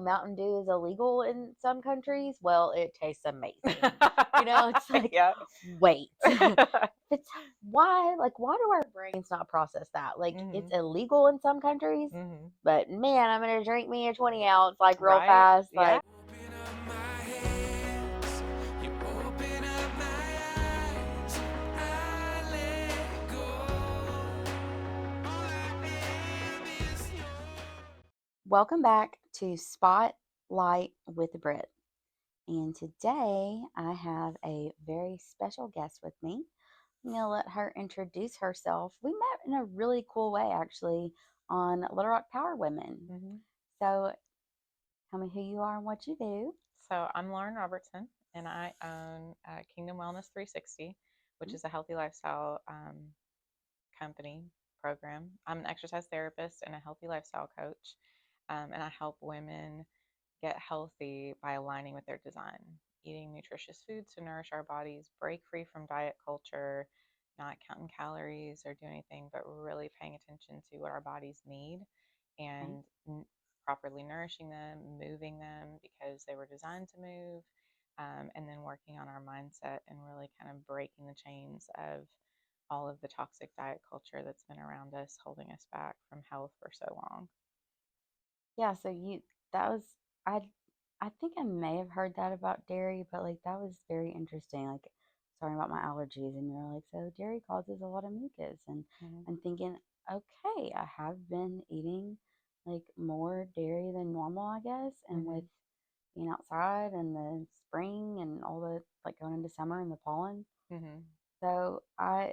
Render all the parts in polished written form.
Mountain Dew is illegal in some countries. Well, it tastes amazing. It's like, Yeah. wait, it's why do our brains not process that? Like, it's Mhm. illegal in some countries, Mhm. but man, I'm gonna drink me a 20 ounce like real Right? fast. Yeah. Like, Open up my hands, you open up my eyes, I let go. All I am is yours. welcome back to Spotlight with Brit. And today I have a very special guest with me. I'm going to let her introduce herself. We met in a really cool way, actually, on Little Rock Power Women. Mhm. So tell me who you are and what you do. So I'm Lauren Robertson, and I own Kingdom Wellness 360, which is a healthy lifestyle company program. I'm an exercise therapist and a healthy lifestyle coach, and I help women get healthy by aligning with their design, eating nutritious foods to nourish our bodies, break free from diet culture, not counting calories or do anything, but really paying attention to what our bodies need Okay. and properly nourishing them, moving them because they were designed to move, and then working on our mindset and really kind of breaking the chains of all of the toxic diet culture that's been around us, holding us back from health for so long. Yeah, so that was, I, I think I may have heard that about dairy, but like that was very interesting. Like, sorry about my allergies, and you're like, so dairy causes a lot of mucus, and Mm-hmm. I'm thinking, okay, I have been eating like more dairy than normal, I guess, and with Mm-hmm. being outside and the spring and all the like going into summer and the pollen. Mm-hmm. So I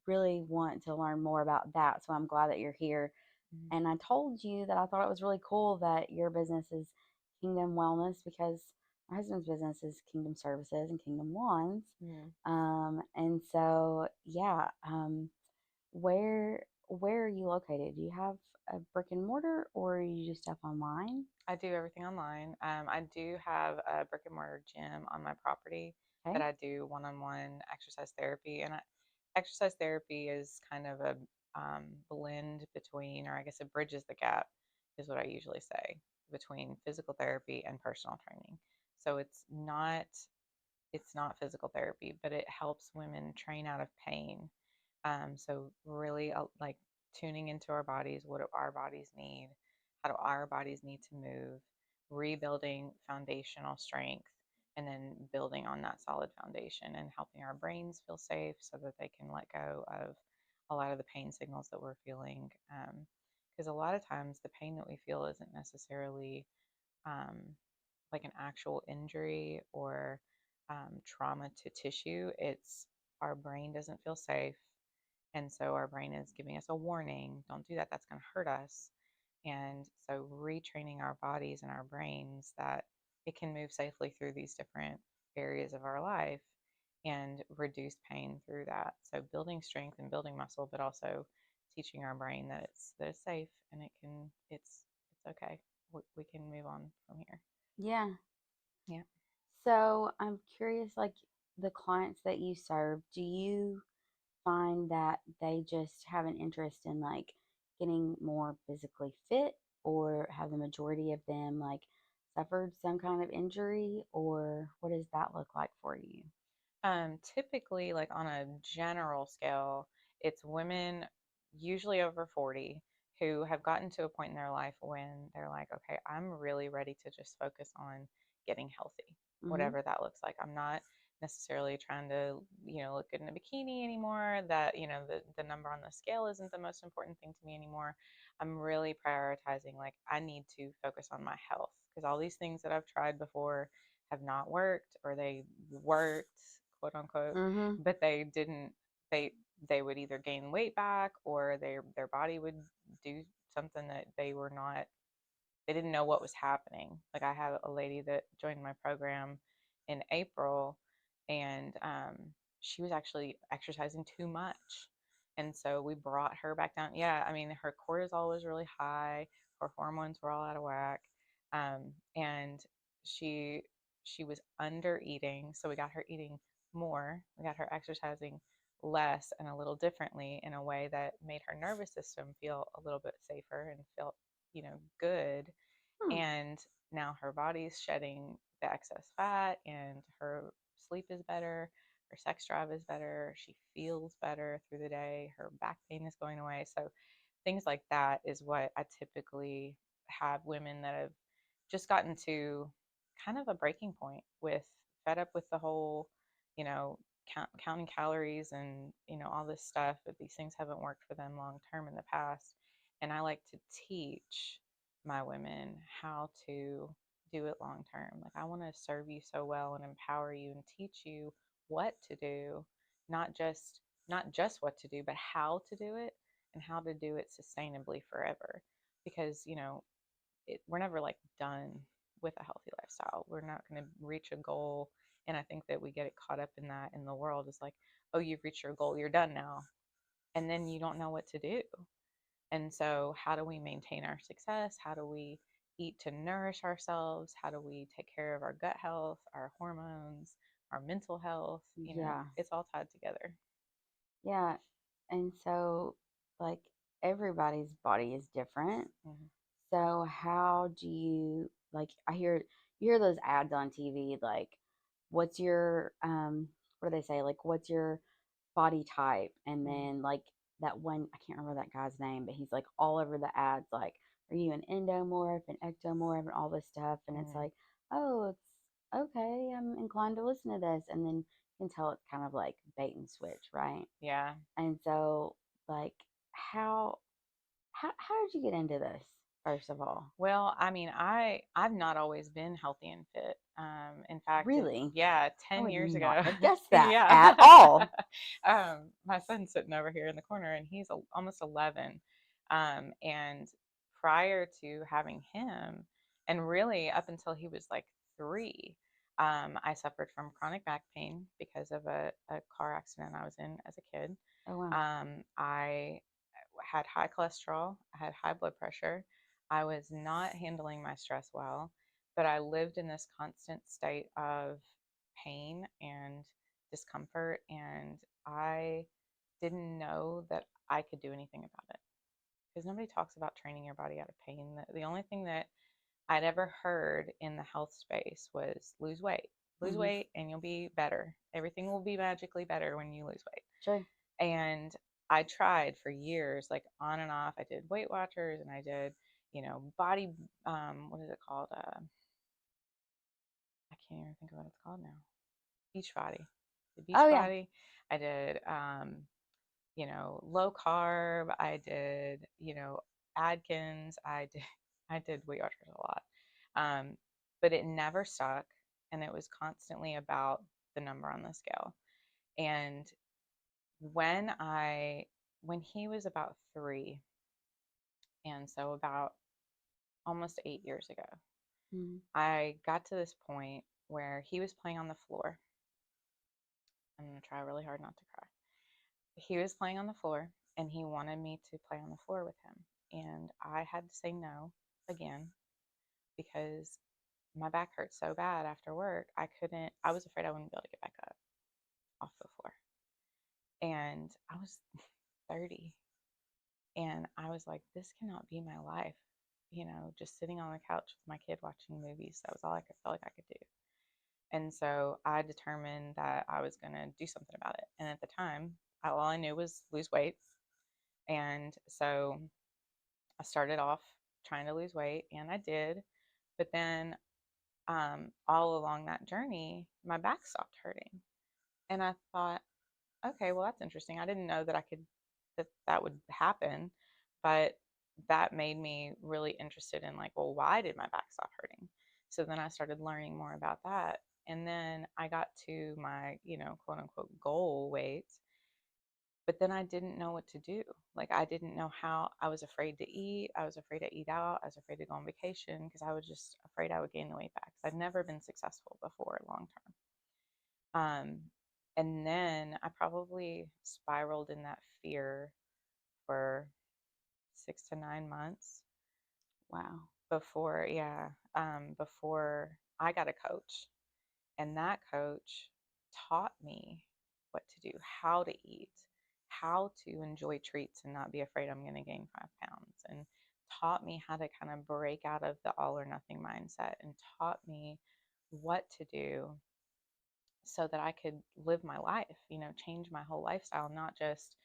really want to learn more about that. So I'm glad that you're here. Mm-hmm. And I told you that I thought it was really cool that your business is Kingdom Wellness because my husband's business is Kingdom Services and Kingdom Wands. Mm-hmm. And so yeah, where are you located? Do you have a brick and mortar or are you just up online? I do everything online. I do have a brick and mortar gym on my property that Okay. I do one-on-one exercise therapy, and exercise therapy is kind of a blend between, or I guess it bridges the gap, is what I usually say, between physical therapy and personal training. So it's not physical therapy, but it helps women train out of pain. So really, like tuning into our bodies. What do our bodies need? How do our bodies need to move? Rebuilding foundational strength, and then building on that solid foundation and helping our brains feel safe so that they can let go of a lot of the pain signals that we're feeling. Because a lot of times the pain that we feel isn't necessarily um, like an actual injury or trauma to tissue. It's our brain doesn't feel safe. And so our brain is giving us a warning, don't do that, that's going to hurt us. And so retraining our bodies and our brains that it can move safely through these different areas of our life and reduce pain through that. So building strength and building muscle, but also teaching our brain that it's safe and it's okay. We can move on from here. Yeah. Yeah. So I'm curious, like the clients that you serve, do you find that they just have an interest in like getting more physically fit, or have the majority of them like suffered some kind of injury, or what does that look like for you? Typically, like on a general scale, it's women usually over 40 who have gotten to a point in their life when they're like, okay, I'm really ready to just focus on getting healthy, Mm-hmm. whatever that looks like. I'm not necessarily trying to, look good in a bikini anymore, that, the number on the scale isn't the most important thing to me anymore. I'm really prioritizing, like, I need to focus on my health because all these things that I've tried before have not worked, or they worked, quote unquote, Mm-hmm. but they didn't. They they would either gain weight back, or their body would do something that they didn't know what was happening. Like, I had a lady that joined my program in April, and she was actually exercising too much. And so we brought her back down. Yeah, I mean, her cortisol was really high, her hormones were all out of whack. And she was under eating. So we got her eating more, we got her exercising less and a little differently in a way that made her nervous system feel a little bit safer and feel, good. Hmm. And now her body's shedding the excess fat, and her sleep is better, her sex drive is better, she feels better through the day, her back pain is going away. So things like that is what I typically have women that have just gotten to kind of a breaking point with, fed up with the whole, you know, counting calories and, all this stuff, but these things haven't worked for them long term in the past. And I like to teach my women how to do it long term. Like, I want to serve you so well and empower you and teach you what to do, not just what to do, but how to do it, and how to do it sustainably forever. Because, we're never like done with a healthy lifestyle. We're not going to reach a goal. And I think that we get it caught up in that in the world. Is like, oh, you've reached your goal, you're done now. And then you don't know what to do. And so, how do we maintain our success? How do we eat to nourish ourselves? How do we take care of our gut health, our hormones, our mental health? Yeah. It's all tied together. Yeah. And so, like, everybody's body is different. Mm-hmm. So, how do you, like, you hear those ads on TV, like, what's your, what do they say? Like, what's your body type? And Mm-hmm. then, like, that one, I can't remember that guy's name, but he's like all over the ads, like, are you an endomorph, an ectomorph, and all this stuff. And it's Mm-hmm. like, oh, it's okay. I'm inclined to listen to this. And then you can tell it's kind of like bait and switch, right? Yeah. And so, like, how how did you get into this, first of all? Well, I mean, I've not always been healthy and fit. In fact, Really? yeah, I 10 would years not ago, have guessed that yeah, at all. my son's sitting over here in the corner, and he's almost 11. And prior to having him, and really up until he was like 3, I suffered from chronic back pain because of a car accident I was in as a kid. Oh wow. I had high cholesterol, I had high blood pressure. I was not handling my stress well, but I lived in this constant state of pain and discomfort, and I didn't know that I could do anything about it, because nobody talks about training your body out of pain. The only thing that I'd ever heard in the health space was lose weight. Lose Mm-hmm. weight and you'll be better. Everything will be magically better when you lose weight. True. And I tried for years, like on and off. I did Weight Watchers, and I did, body, what is it called? I can't even think of what it's called now. Beach body. The beach Oh yeah. body. I did, low carb. I did, Adkins. I did Weight Watchers a lot. Um, but it never stuck. And it was constantly about the number on the scale. And when when he was about 3, and so about almost 8 years ago, Mm-hmm. I got to this point where he was playing on the floor. I'm going to try really hard not to cry. He was playing on the floor, and he wanted me to play on the floor with him. And I had to say no again, because my back hurt so bad after work. I was afraid I wouldn't be able to get back up off the floor. And I was 30. And I was like, this cannot be my life. Just sitting on the couch with my kid watching movies. That was all I could feel like I could do. And so I determined that I was going to do something about it. And at the time, all I knew was lose weight. And so I started off trying to lose weight, and I did. But then, all along that journey, my back stopped hurting. And I thought, okay, well, that's interesting. I didn't know that that would happen, but that made me really interested in, like, well, why did my back stop hurting? So then I started learning more about that. And then I got to my, quote unquote goal weight, but then I didn't know what to do. Like, I didn't know how. I was afraid to eat. I was afraid to eat out. I was afraid to go on vacation, because I was just afraid I would gain the weight back. 'Cause I'd never been successful before long term. And then I probably spiraled in that fear for 6 to 9 months Wow. before, yeah, before I got a coach. And that coach taught me what to do, how to eat, how to enjoy treats and not be afraid I'm going to gain 5 pounds, and taught me how to kind of break out of the all or nothing mindset and taught me what to do so that I could live my life, change my whole lifestyle, not just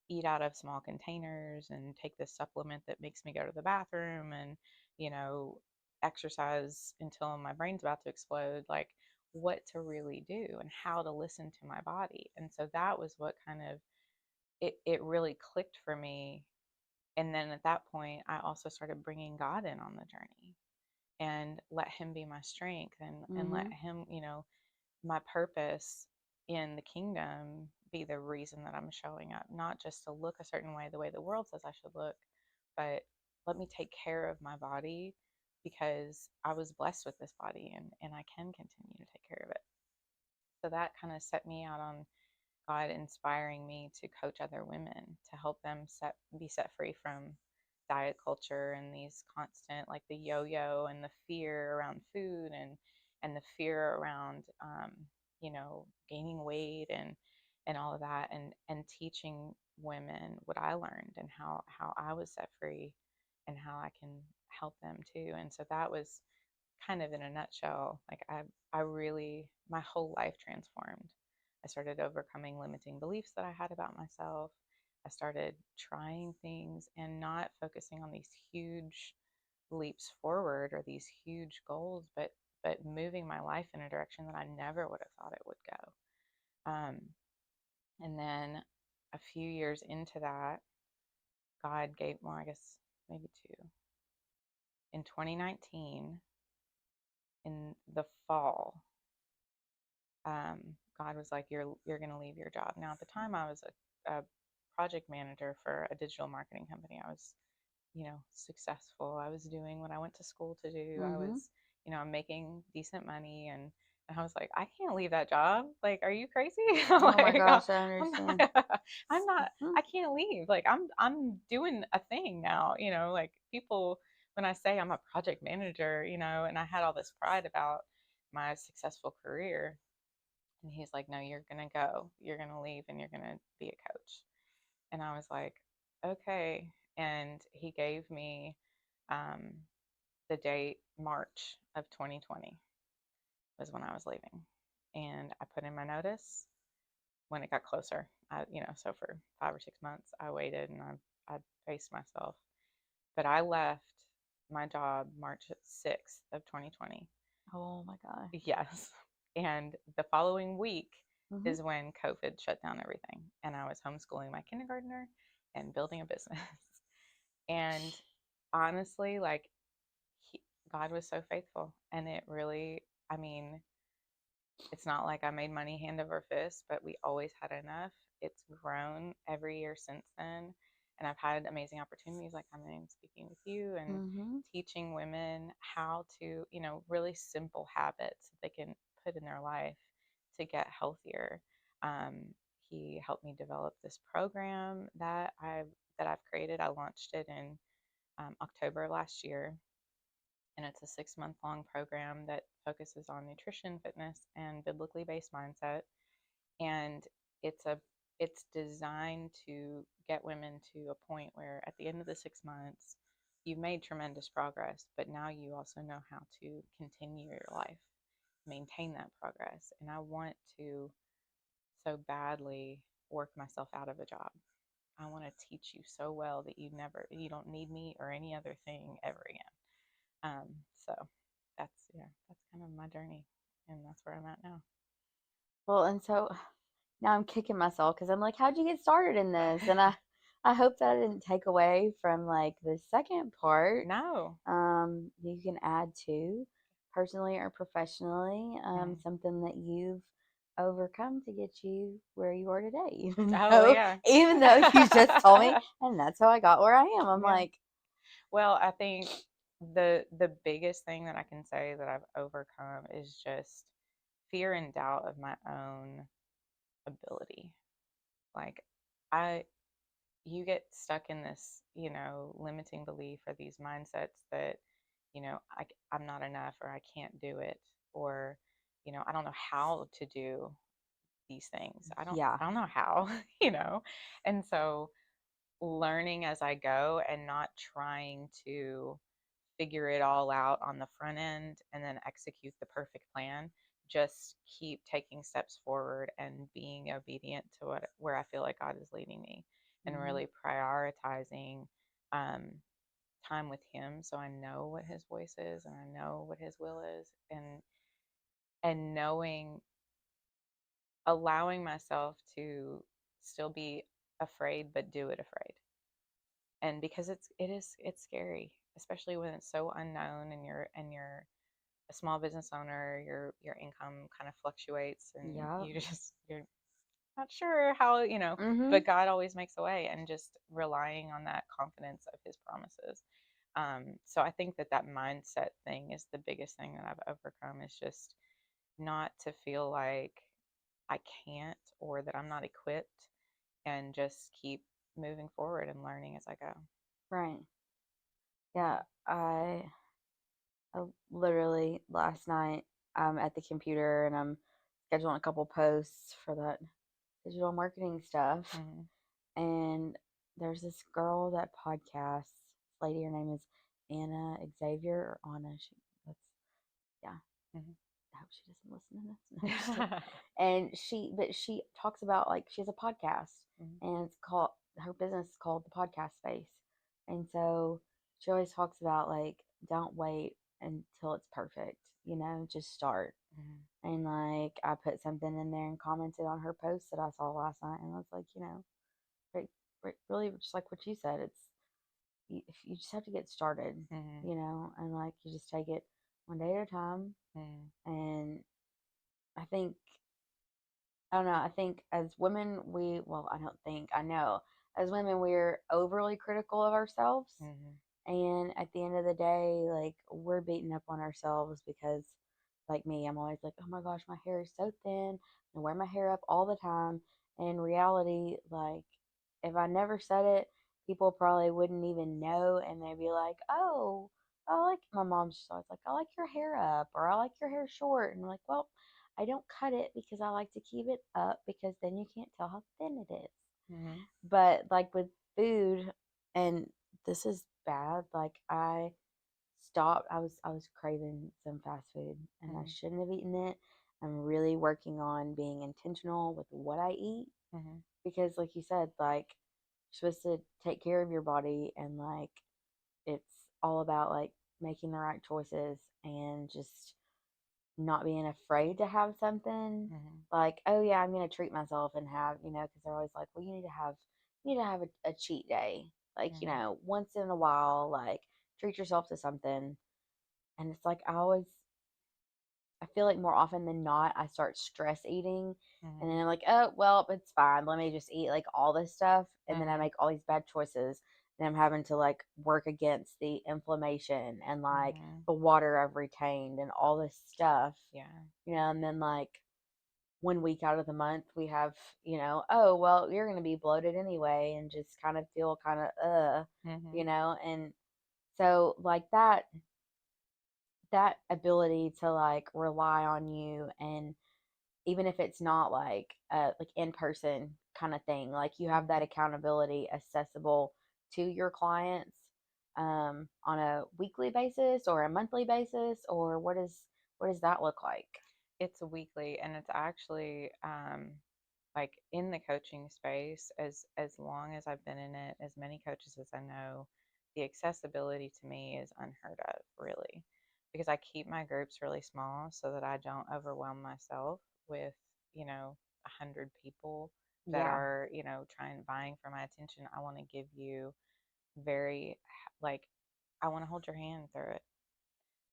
eat out of small containers and take this supplement that makes me go to the bathroom and, you know, exercise until my brain's about to explode, like what to really do and how to listen to my body. And so that was what kind of it really clicked for me. And then at that point, I also started bringing God in on the journey and let him be my strength and let Mm-hmm. him, my purpose in the kingdom be the reason that I'm showing up, not just to look a certain way, the way the world says I should look, but let me take care of my body because I was blessed with this body and I can continue to take care of it. So that kind of set me out on God inspiring me to coach other women to help them be set free from diet culture and these constant like the yo-yo and the fear around food and the fear around gaining weight and all of that and teaching women what I learned and how I was set free and how I can help them too. And so that was kind of in a nutshell, like I really my whole life transformed. I started overcoming limiting beliefs that I had about myself. I started trying things and not focusing on these huge leaps forward or these huge goals, but moving my life in a direction that I never would have thought it would go. And then a few years into that, God gave, well, I guess maybe two. In 2019, in the fall, God was like, "You're going to leave your job." Now, at the time, I was a project manager for a digital marketing company. I was, successful. I was doing what I went to school to do. I Mm-hmm. was, I'm making decent money, and I was like, I can't leave that job. Like, are you crazy? Oh my Like, gosh, I I'm understand. not, I'm not. Mm-hmm. I can't leave. Like, I'm doing a thing now. Like people when I say I'm a project manager, and I had all this pride about my successful career and he's like, no, you're going to go. You're going to leave and you're going to be a coach. And I was like, okay. And he gave me um, the date March of 2020 was when I was leaving. And I put in my notice when it got closer. So for 5 or 6 months, I waited and I paced myself. But I left my job March 6th of 2020. Oh my gosh. Yes. And the following week Mm-hmm. is when COVID shut down everything. And I was homeschooling my kindergartner and building a business. And honestly, like, he, God was so faithful. And it really, I mean, it's not like I made money hand over fist, but we always had enough. It's grown every year since then. And I've had amazing opportunities like coming and speaking with you and Mm-hmm. teaching women how to, really simple habits that they can put in their life to get healthier. Um, he helped me develop this program that I've created. I launched it in October last year, and it's a 6 month long program that focuses on nutrition, fitness, and biblically based mindset. And it's a it's designed to get women to a point where at the end of the 6 months, you've made tremendous progress, but now you also know how to continue your life, maintain that progress. And I want to so badly work myself out of a job. I want to teach you so well that you don't need me or any other thing ever again. So that's kind of my journey, and that's where I'm at now. Well, and so now I'm kicking myself because I'm like, how'd you get started in this? And I hope that I didn't take away from like the second part. No. You can add to personally or professionally, Mm. something that you've overcome to get you where you are today. Oh yeah. Even though you just told me, and that's how I got where I am. I'm Yeah. like, Well, I think the biggest thing that I can say that I've overcome is just fear and doubt of my own ability. Like I you get stuck in this, limiting belief or these mindsets that, I'm not enough or I can't do it or, I don't know how to do these things. I don't yeah, I don't know how, you know. And so learning as I go and not trying to figure it all out on the front end and then execute the perfect plan. Just keep taking steps forward and being obedient to what where I feel like God is leading me, and Mm-hmm. really prioritizing um, time with Him, so I know what His voice is and I know what His will is, and knowing, allowing myself to still be afraid but do it afraid. And because it's scary, especially when it's so unknown, and you're a small business owner, your income kind of fluctuates and Yep. you just you're not sure how, Mm-hmm. but God always makes a way, and just relying on that confidence of His promises. So I think that mindset thing is the biggest thing that I've overcome, is just not to feel like I can't or that I'm not equipped, and just keep moving forward and learning as I go. Right. Yeah. I literally last night I'm at the computer and I'm scheduling a couple posts for that digital marketing stuff. Mm-hmm. And there's this girl that podcasts. Lady, her name is Anna Xavier or Anna. That's yeah. Mm-hmm. I hope she doesn't listen to this. No, just kidding. And she talks about like she has a podcast Mm-hmm. and it's called her business is called the Podcast Space. And so she always talks about like don't wait until it's perfect, just start. Mm-hmm. And like I put something in there and commented on her post that I saw last night, and I was like, right, right, really just like what you said, you just have to get started, Mm-hmm. and like you just take it one day at a time. Mm-hmm. And I think I don't know. I think as women, well, I don't think, I know, as women, we're overly critical of ourselves. Mm-hmm. And at the end of the day, like, we're beating up on ourselves because, like me, I'm always like, oh my gosh, my hair is so thin. I wear my hair up all the time. And in reality, like, if I never said it, people probably wouldn't even know. And they'd be like, oh, I like, my mom's just always like, I like your hair up or I like your hair short. And I'm like, well, I don't cut it because I like to keep it up because then you can't tell how thin it is. Mm-hmm. But like with food, and this is bad, like I was craving some fast food and I Mm-hmm. shouldn't have eaten it. I'm really working on being intentional with what I eat Mm-hmm. because like you said, like you're supposed to take care of your body and like it's all about like making the right choices and just not being afraid to have something Mm-hmm. like, oh yeah, I'm gonna treat myself and have, because they're always like, well, you need to have a cheat day, like, Mm-hmm. once in a while, like treat yourself to something. And it's like I feel like more often than not, I start stress eating, and then I'm like, oh well, it's fine. Let me just eat like all this stuff, and then I Mm-hmm. make all these bad choices, and I'm having to like work against the inflammation and like Mm-hmm. the water I've retained and all this stuff, Yeah. and then like 1 week out of the month we have, oh well, you're gonna be bloated anyway, and just kind of feel kind of Mm-hmm. and so like that ability to like rely on you, and even if it's not like in person kind of thing, like you have that Mm-hmm. accountability accessible to your clients on a weekly basis or a monthly basis, or what does that look like? It's a weekly, and it's actually like in the coaching space, as long as I've been in it, as many coaches as I know, the accessibility to me is unheard of, really, because I keep my groups really small so that I don't overwhelm myself with, 100 people that Yeah. are, trying vying for my attention. I want to give you very, like, I want to hold your hand through it.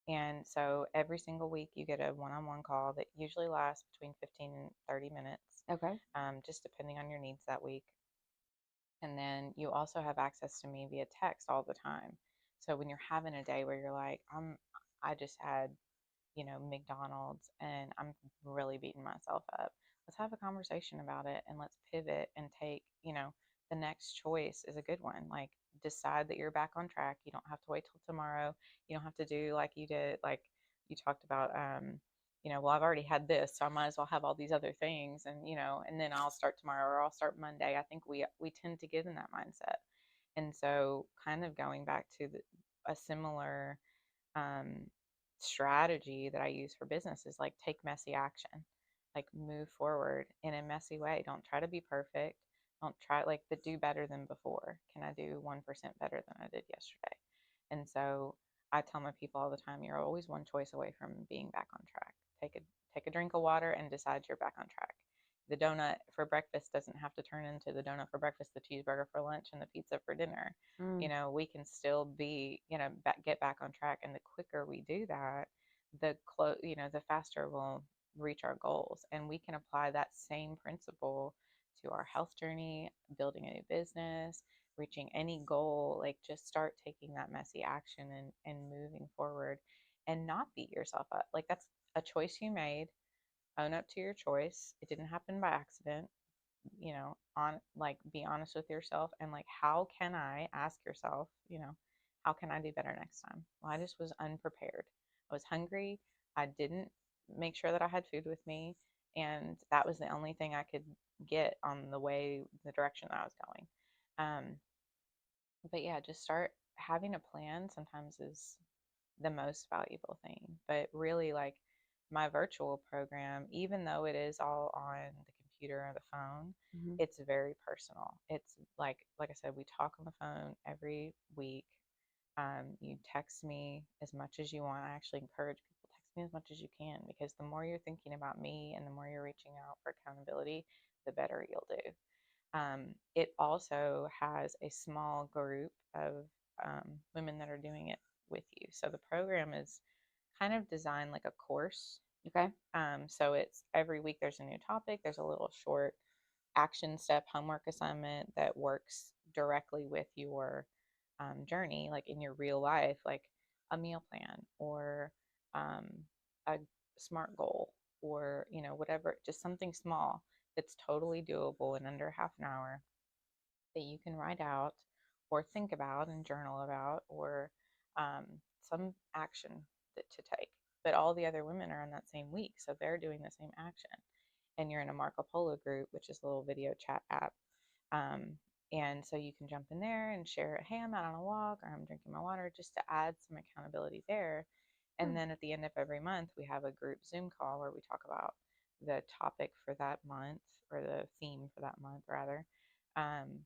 And so every single week, you get a one on one call that usually lasts between 15 and 30 minutes, Okay. just depending on your needs that week. And then you also have access to me via text all the time. So when you're having a day where you're like, I just had, McDonald's and I'm really beating myself up, let's have a conversation about it and let's pivot and take, the next choice is a good one. Like, decide that you're back on track. You don't have to wait till tomorrow. You don't have to do like you did, like you talked about, well, I've already had this, so I might as well have all these other things, and and then I'll start tomorrow or I'll start Monday. I think we tend to get in that mindset, And so, kind of going back to a similar um, strategy that I use for business is like take messy action, like move forward in a messy way. Don't try to be perfect. Don't try like, but do better than before. Can I do 1% better than I did yesterday? And so I tell my people all the time, you're always one choice away from being back on track. Take a drink of water and decide you're back on track. The donut for breakfast doesn't have to turn into the donut for breakfast, the cheeseburger for lunch, and the pizza for dinner. Mm. We can still be, get back on track. And the quicker we do that, the faster we'll reach our goals. And we can apply that same principle to our health journey, building a new business, reaching any goal. Like, just start taking that messy action and moving forward, and not beat yourself up. Like, that's a choice you made. Own up to your choice. It didn't happen by accident. On like, be honest with yourself, and like, how can I ask yourself, how can I do better next time? Well, I just was unprepared. I was hungry. I didn't make sure that I had food with me, and that was the only thing I could get on the direction that I was going. But yeah, just start having a plan sometimes is the most valuable thing. But really, like, my virtual program, even though it is all on the computer or the phone, Mm-hmm. it's very personal. It's like I said, we talk on the phone every week. You text me as much as you want. I actually encourage people, text me as much as you can, because the more you're thinking about me and the more you're reaching out for accountability, the better you'll do. It also has a small group of women that are doing it with you. So the program is kind of designed like a course. Okay. So it's every week there's a new topic, there's a little short action step homework assignment that works directly with your journey, like in your real life, like a meal plan, or um, a smart goal, or whatever, just something small that's totally doable in under half an hour, that you can write out or think about and journal about, or um, some action to take. But all the other women are in that same week, so they're doing the same action. And you're in a Marco Polo group, which is a little video chat app. Um, and so you can jump in there and share, hey, I'm out on a walk, or I'm drinking my water, just to add some accountability there. And Hmm. then at the end of every month, we have a group Zoom call where we talk about the topic for that month, or the theme for that month, rather, um,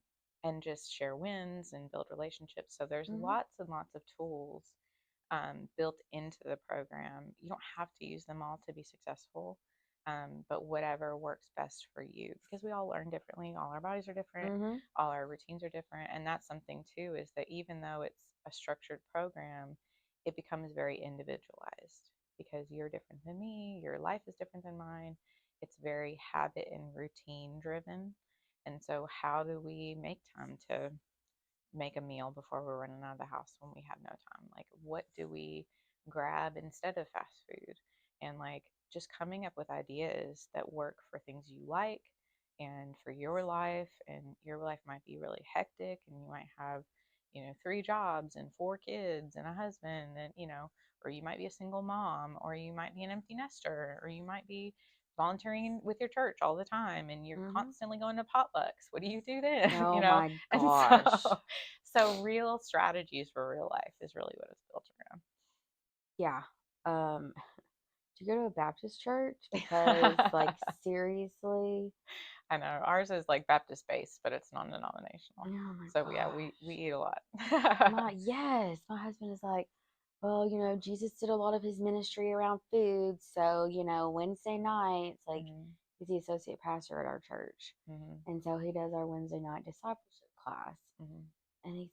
and just share wins and build relationships. So there's Mm-hmm. lots and lots of tools built into the program. You don't have to use them all to be successful, but whatever works best for you, because we all learn differently. All our bodies are different, Mm-hmm. all our routines are different. And that's something too, is that even though it's a structured program, it becomes very individualized, because you're different than me, your life is different than mine. It's very habit and routine driven. And so, how do we make time to make a meal before we're running out of the house when we have no time? Like, what do we grab instead of fast food? And like, just coming up with ideas that work for things you like and for your life. And your life might be really hectic, and you might have, three jobs and four kids and a husband, and, or you might be a single mom, or you might be an empty nester, or you might be volunteering with your church all the time and you're Mm-hmm. constantly going to potlucks. What do you do then? Oh my And gosh. so real strategies for real life is really what it's built Yeah. Um, do you go to a Baptist church? Because, around. like, seriously. I know ours is like Baptist based, but it's non-denominational. Oh my So yeah, we gosh. eat a lot. Yes, my husband is like, well, Jesus did a lot of his ministry around food. So, Wednesday nights, like, Hmm. he's the associate pastor at our church. Hmm. And so he does our Wednesday night discipleship class. Hmm. And he's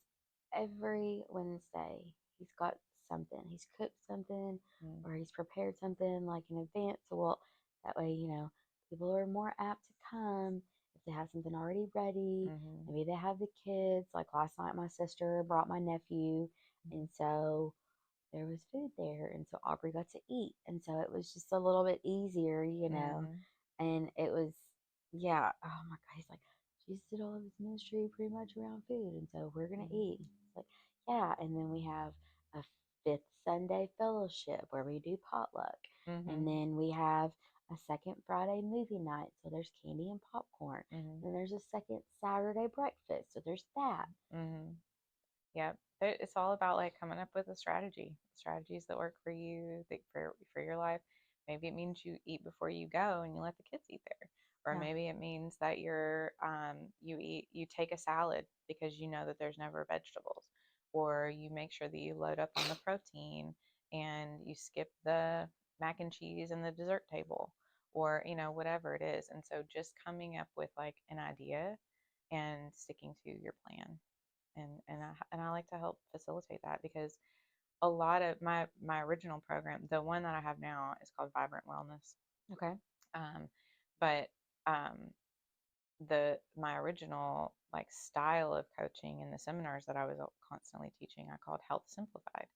every Wednesday, he's got something. He's cooked something or he's prepared something like in advance. So, well, that way, people are more apt to come if they have something already ready. Hmm. Maybe they have the kids. Like last night, my sister brought my nephew. And so there was food there. And so Aubrey got to eat. And so it was just a little bit easier. Hmm. And it was, yeah, oh my God. He's like, Jesus did all of his ministry pretty much around food. And so we're going to eat. It's like, yeah. And then we have a fifth Sunday fellowship where we do potluck. And Hmm. then we have a second Friday movie night, so there's candy and popcorn. Mm-hmm. And there's a second Saturday breakfast, so there's that. Mm-hmm. Yep. It's all about like coming up with a strategy, strategies that work for you, that for your life. Maybe it means you eat before you go and you let the kids eat there. Or Yeah. maybe it means that you take a salad because you know that there's never vegetables. Or you make sure that you load up on the protein and you skip the mac and cheese and the dessert table or whatever it is. And so just coming up with like an idea and sticking to your plan, and I like to help facilitate that because a lot of my original program, the one that I have now, is called Vibrant Wellness. Okay. Um, but um, the my original like style of coaching in the seminars that I was constantly teaching, I called Health Simplified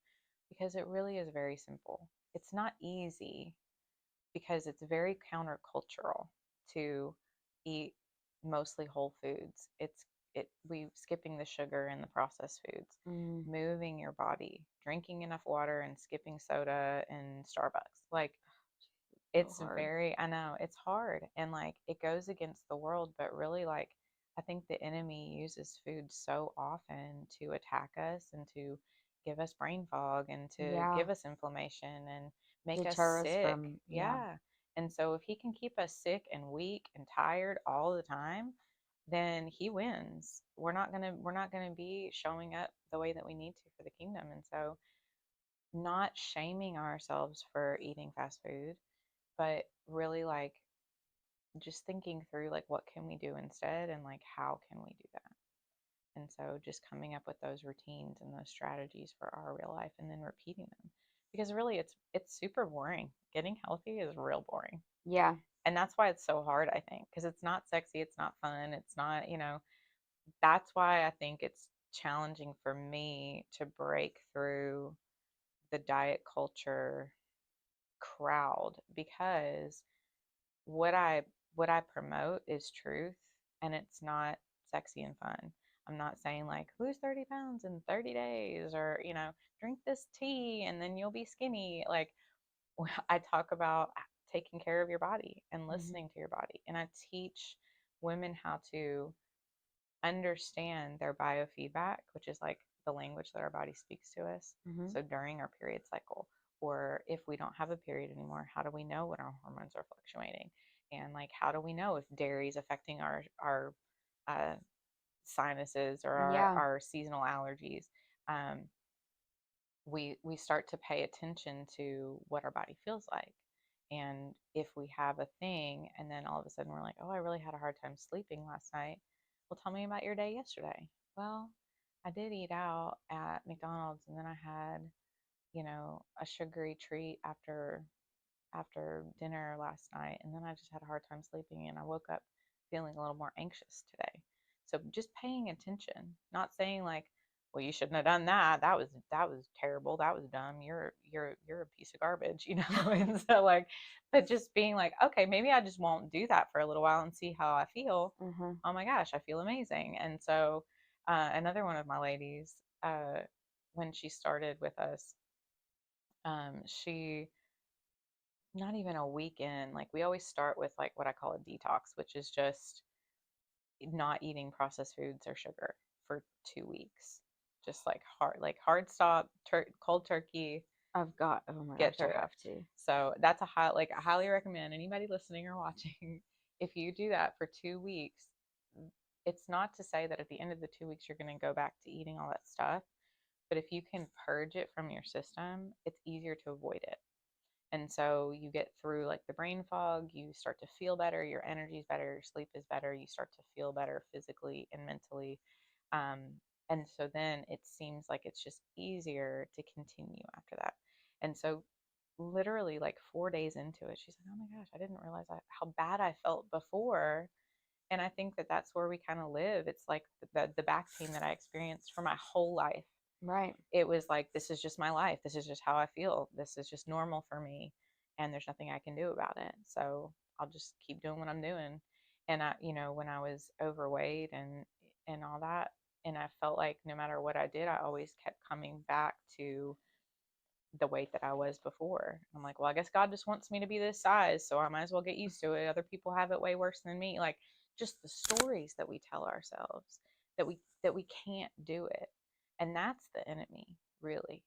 because it really is very simple. It's not easy because it's very countercultural to eat mostly whole foods. We skipping the sugar and the processed foods, Mm, moving your body, drinking enough water and skipping soda and Starbucks. Like so it's hard. very, I know it's hard and like it goes against the world, but really like I think the enemy uses food so often to attack us and to give us brain fog and to Yeah. give us inflammation and make us Deter us sick. from, yeah. Yeah. And so if he can keep us sick and weak and tired all the time, then he wins. We're not going to be showing up the way that we need to for the kingdom. And so not shaming ourselves for eating fast food, but really like just thinking through like what can we do instead and like how can we do that. And so just coming up with those routines and those strategies for our real life and then repeating them, because really it's super boring. Getting healthy is real boring, Yeah. and that's why it's so hard, I think, because it's not sexy, it's not fun, it's not, that's why I think it's challenging for me to break through the diet culture crowd, because what I what I promote is truth, and it's not sexy and fun. I'm not saying like lose 30 pounds in 30 days or, drink this tea and then you'll be skinny. Like I talk about taking care of your body and Hmm. listening to your body. And I teach women how to understand their biofeedback, which is like the language that our body speaks to us. Hmm. So during our period cycle, or if we don't have a period anymore, how do we know when our hormones are fluctuating? And like, how do we know if dairy is affecting our uh, sinuses or Yeah. our seasonal allergies? Um, we start to pay attention to what our body feels like. And if we have a thing and then all of a sudden we're like, oh, I really had a hard time sleeping last night. Well, tell me about your day yesterday. Well, I did eat out at McDonald's and then I had, a sugary treat after dinner last night, and then I just had a hard time sleeping, and I woke up feeling a little more anxious today. So just paying attention, not saying like, well, you shouldn't have done that. That was terrible. That was dumb. You're a piece of garbage, And so like, but just being like, okay, maybe I just won't do that for a little while and see how I feel. Hmm. Oh my gosh, I feel amazing. And so another one of my ladies, when she started with us, she not even a weekend. Like we always start with like what I call a detox, which is just not eating processed foods or sugar for 2 weeks. Just like hard stop, cold turkey, I've got, oh my get gosh, I through it. have to. So that's a high, like I highly recommend anybody listening or watching, if you do that for 2 weeks, it's not to say that at the end of the 2 weeks you're going to go back to eating all that stuff, but if you can purge it from your system, it's easier to avoid it. And so you get through like the brain fog, you start to feel better, your energy is better, your sleep is better, you start to feel better physically and mentally. Um, and so then it seems like it's just easier to continue after that. And so, literally, like 4 days into it, she's like, oh my gosh, I didn't realize how bad I felt before. And I think that that's where we kind of live. It's like the back pain that I experienced for my whole life, Right. it was like, this is just my life, this is just how I feel, this is just normal for me, and there's nothing I can do about it, so I'll just keep doing what I'm doing. And I, when I was overweight and all that, and I felt like no matter what I did, I always kept coming back to the weight that I was before. I'm like, well, I guess God just wants me to be this size, so I might as well get used to it. Other people have it way worse than me. Like just the stories that we tell ourselves that we can't do it. And that's the enemy, really.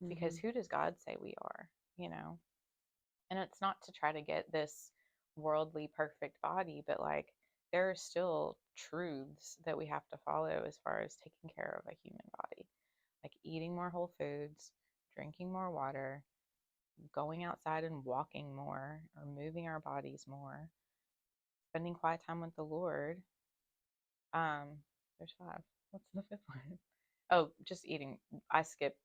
Because Mhm. who does God say we are, you know? And it's not to try to get this worldly perfect body, but like there are still truths that we have to follow as far as taking care of a human body, like eating more whole foods, drinking more water, going outside and walking more or moving our bodies more, spending quiet time with the Lord. There's five. What's the fifth one? Oh, just eating. I skipped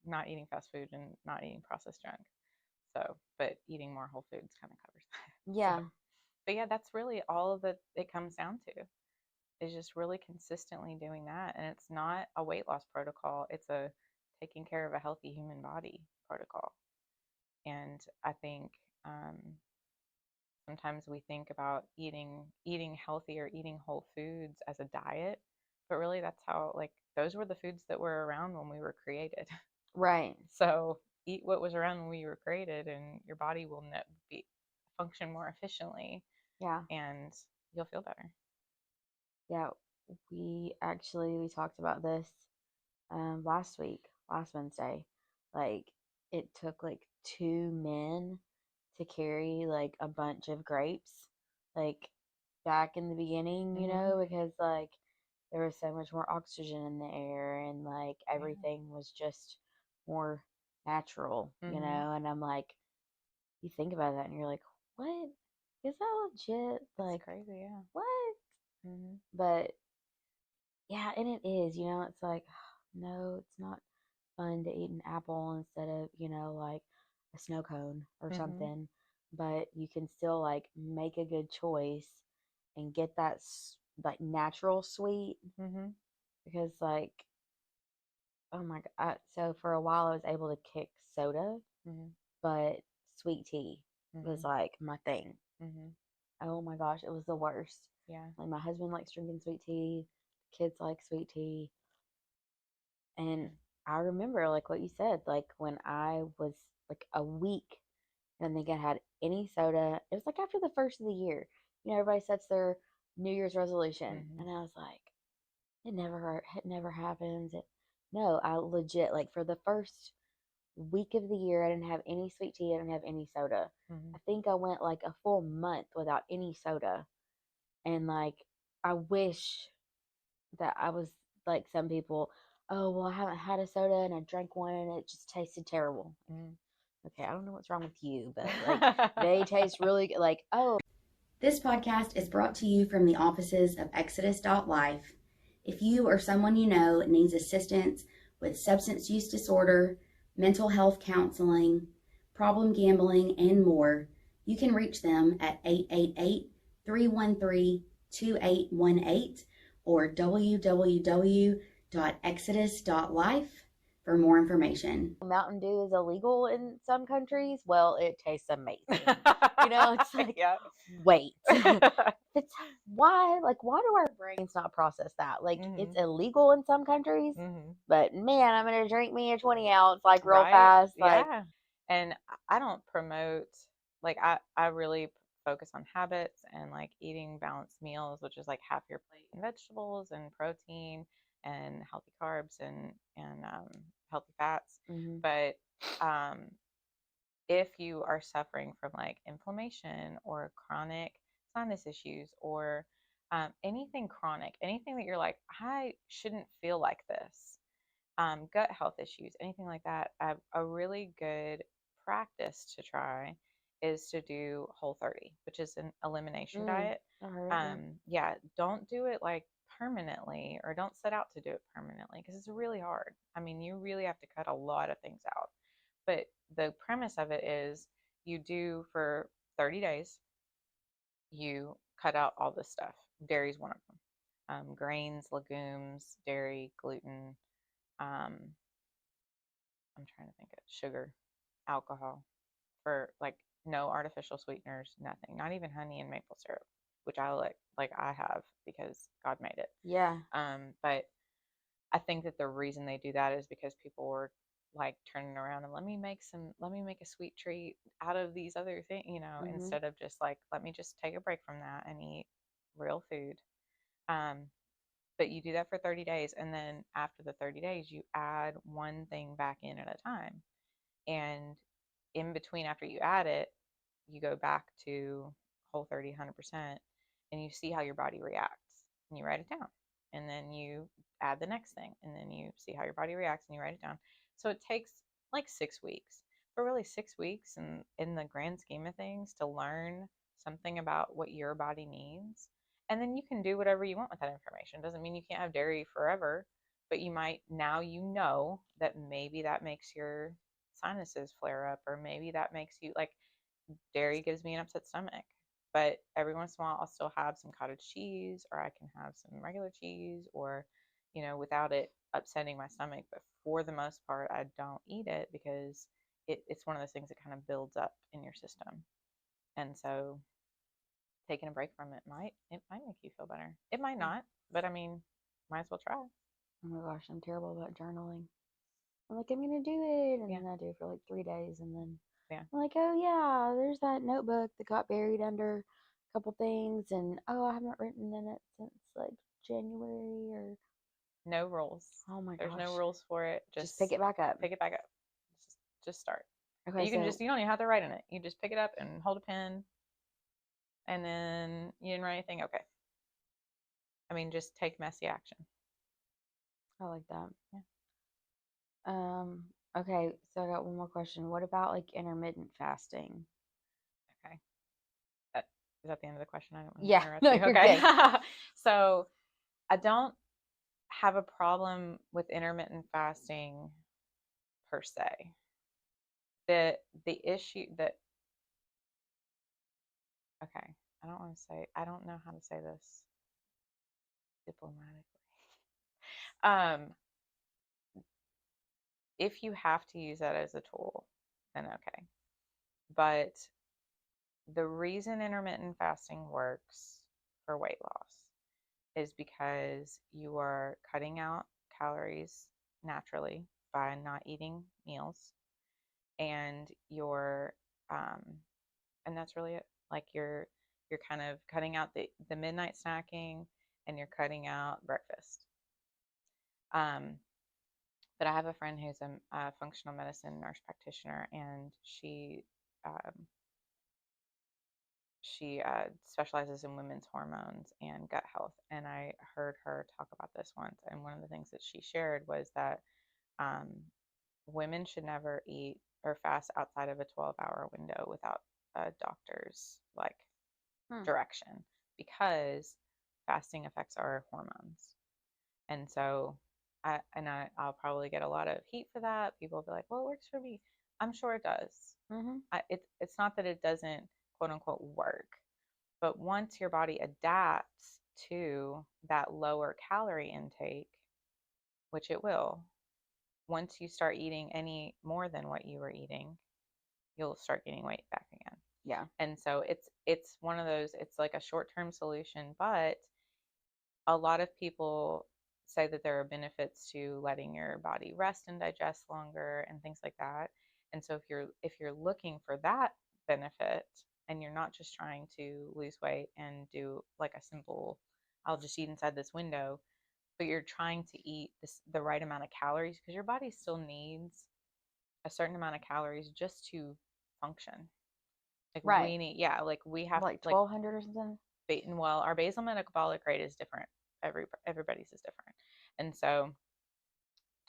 not eating fast food and not eating processed junk. So, but eating more whole foods kind of covers that. So, Yeah. but yeah, that's really all that it comes down to is just really consistently doing that. And it's not a weight loss protocol, it's a taking care of a healthy human body protocol. And I think sometimes we think about eating healthy or eating whole foods as a diet, but really that's how like those were the foods that were around when we were created. Right. So eat what was around when we were created, and your body will be function more efficiently, Yeah. and you'll feel better. Yeah. We talked about this last week, last Wednesday. Like it took like two men to carry like a bunch of grapes, like back in the beginning, Hmm. because like there was so much more oxygen in the air and like Yeah. everything was just more natural, Hmm. and I'm like, you think about that and you're like, what? Is that legit? It's Like, crazy, yeah. what? Hmm. But yeah, and it is, it's like, no, it's not fun to eat an apple instead of, like a snow cone or Hmm. something. But you can still like make a good choice and get that like natural sweet Hmm. because like, oh my god, so for a while I was able to kick soda, Hmm. but sweet tea was Hmm. like my thing. Hmm. Oh my gosh, it was the worst. Yeah. Like my husband likes drinking sweet tea, kids like sweet tea, and I remember like what you said, like when I was like a week and I think I had any soda. It was like after the first of the year. Everybody sets their New Year's resolution, Hmm. and I was like, it never happens. No, I legit like for the first week of the year, I didn't have any sweet tea. I didn't have any soda. Hmm. I think I went like a full month without any soda, and like I wish that I was like some people. Oh well, I haven't had a soda and I drank one and it just tasted terrible. Hmm. Okay, I don't know what's wrong with you, but like they taste really good. Like, oh, This podcast is brought to you from the offices of Exodus.life. If you or someone you know needs assistance with substance use disorder, mental health counseling, problem gambling, and more, you can reach them at 888-313-2818 or www.exodus.life for more information. Mountain Dew is illegal in some countries. Well, it tastes amazing. It's like, Yeah. wait, it's why do our brains not process that? Like, it's Hmm. illegal in some countries, Hmm. but man, I'm gonna drink me a 20 ounce like real Right? fast. Like, Yeah. And I don't promote, like, I really focus on habits and like eating balanced meals, which is like half your plate and vegetables and protein and healthy carbs and healthy fats. mm-hmm, But um, if you are suffering from like inflammation or chronic sinus issues or anything chronic, anything that you're like, I shouldn't feel like this, gut health issues, anything like that, a really good practice to try is to do Whole 30, which is an elimination diet. I heard it. Yeah, Yeah, don't do it like permanently or don't set out to do it permanently because it's really hard. I mean, you really have to cut a lot of things out. But the premise of it is you do for 30 days, you cut out all this stuff. Dairy is one of them. Grains, legumes, dairy, gluten, um, I'm trying to think of sugar, alcohol, for like no artificial sweeteners, nothing, not even honey and maple syrup, which I like I have because God made it. yeah, But I think that the reason they do that is because people were like turning around and let me make a sweet treat out of these other things, Mm-hmm. instead of just like, let me just take a break from that and eat real food. Um, but you do that for 30 days. And then after the 30 days, you add one thing back in at a time. And in between, after you add it, you go back to Whole 30, 100%, and you see how your body reacts, and you write it down. And then you add the next thing, and then you see how your body reacts, and you write it down. So it takes like 6 weeks, but really 6 weeks in the grand scheme of things to learn something about what your body needs. And then you can do whatever you want with that information. Doesn't mean you can't have dairy forever, but you might, now you know that maybe that makes your sinuses flare up, or maybe that makes you like, dairy gives me an upset stomach. But every once in a while, I'll still have some cottage cheese, or I can have some regular cheese, or, without it upsetting my stomach. But for the most part, I don't eat it because it's one of those things that kind of builds up in your system. And so taking a break from it might make you feel better. It might not, but I mean, might as well try. Oh my gosh, I'm terrible about journaling. I'm like, I'm gonna do it, and Yeah, then I do it for like 3 days, and then yeah. I'm like, oh yeah, there's that notebook that got buried under a couple things, and oh, I haven't written in it since like January or No rules. oh my There's no gosh, rules for it. just pick Just it back up. pick it back up. Just start. Okay, You can just, so you don't even have to write in it. You just pick it up and hold a pen, and then you didn't write anything. Okay. I mean, just take messy action. I like that. Yeah. Um, okay, so I got one more question. What about like intermittent fasting? Okay. That, is that the end of the question? I don't want to Yeah, interrupt no, you. you're Okay. good. So I don't have a problem with intermittent fasting per se. The issue that, okay, I don't know how to say this diplomatically. Um, if you have to use that as a tool, then okay. But the reason intermittent fasting works for weight loss is because you are cutting out calories naturally by not eating meals, and you're um, and that's really it. Like you're kind of cutting out the midnight snacking, and you're cutting out breakfast. Um, but I have a friend who's a functional medicine nurse practitioner, and um, she specializes in women's hormones and gut health. And I heard her talk about this once. And one of the things that she shared was that um, women should never eat or fast outside of a 12-hour window without a doctor's like Hmm. direction, because fasting affects our hormones. And so I'll probably get a lot of heat for that. People will be like, "Well, it works for me." I'm sure it does. Mm-hmm. It's not that it doesn't quote unquote work, but once your body adapts to that lower calorie intake, which it will, once you start eating any more than what you were eating, you'll start gaining weight back again. Yeah. And so it's one of those, it's like a short-term solution, but a lot of people say that there are benefits to letting your body rest and digest longer and things like that. And so if you're looking for that benefit, and you're not just trying to lose weight and do like a simple, I'll just eat inside this window, but you're trying to eat the right amount of calories, because your body still needs a certain amount of calories just to function. Like Right. we need, yeah, like we have Like like, 1200 or something? well, our basal metabolic rate is different. Everybody's is different. And so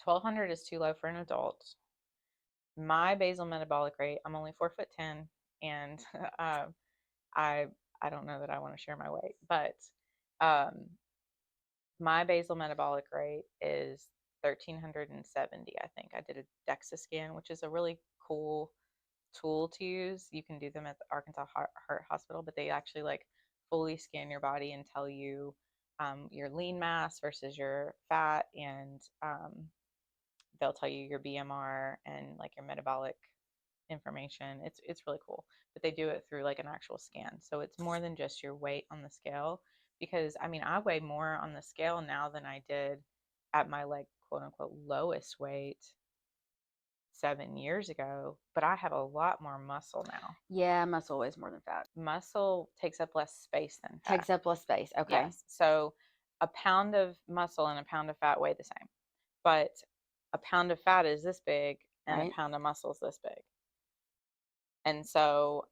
1200 is too low for an adult. My basal metabolic rate, I'm only 4'10", and I I don't know that I want to share my weight, but um, my basal metabolic rate is 1370. I think I did a DEXA scan, which is a really cool tool to use. You can do them at the Arkansas Heart Hospital, but they actually like fully scan your body and tell you your lean mass versus your fat, and they'll tell you your BMR and like your metabolic information. It's really cool, but they do it through like an actual scan, so it's more than just your weight on the scale. Because I mean, I weigh more on the scale now than I did at my like quote unquote lowest weight 7 years ago, but I have a lot more muscle now. Yeah, muscle weighs more than fat. Muscle takes up less space than fat. Takes up less space. Okay. Yes. So a pound of muscle and a pound of fat weigh the same, but a pound of fat is this big and a Right. pound of muscle is this big. And so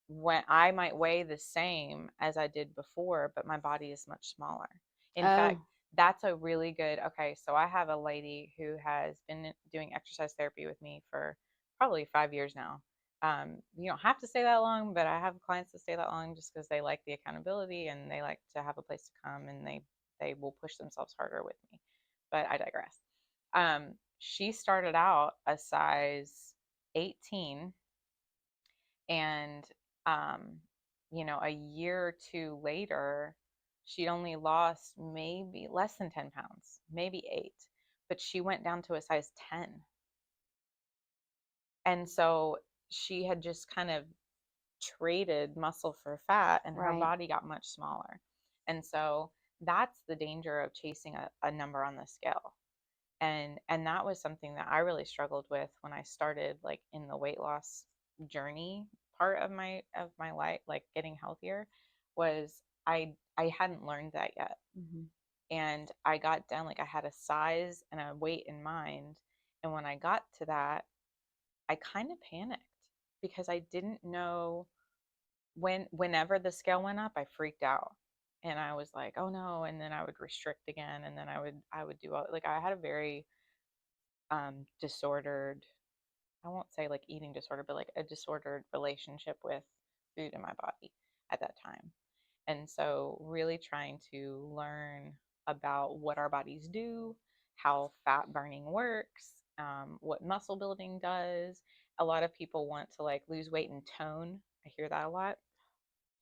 when I might weigh the same as I did before, but my body is much smaller. In fact, Oh, that's a really good, okay, so I have a lady who has been doing exercise therapy with me for probably 5 years now. You don't have to stay that long, but I have clients that stay that long just because they like the accountability and they like to have a place to come, and they will push themselves harder with me. But I digress. She started out a size 18, and um, a year or two later, she only lost maybe less than 10 pounds, maybe 8, but she went down to a size 10. And so she had just kind of traded muscle for fat, and her right. body got much smaller. And so that's the danger of chasing a number on the scale. And that was something that I really struggled with when I started, like, in the weight loss journey part of my life, like getting healthier, was I hadn't learned that yet. Mm-hmm. And I got down, like, I had a size and a weight in mind, and when I got to that, I kind of panicked because I didn't know. Whenever the scale went up, I freaked out, and I was like, oh no, and then I would restrict again, and then I would do all, like, I had a very disordered, I won't say like eating disorder, but like a disordered relationship with food in my body at that time. And so really trying to learn about what our bodies do, how fat burning works, what muscle building does. A lot of people want to like lose weight and tone. I hear that a lot.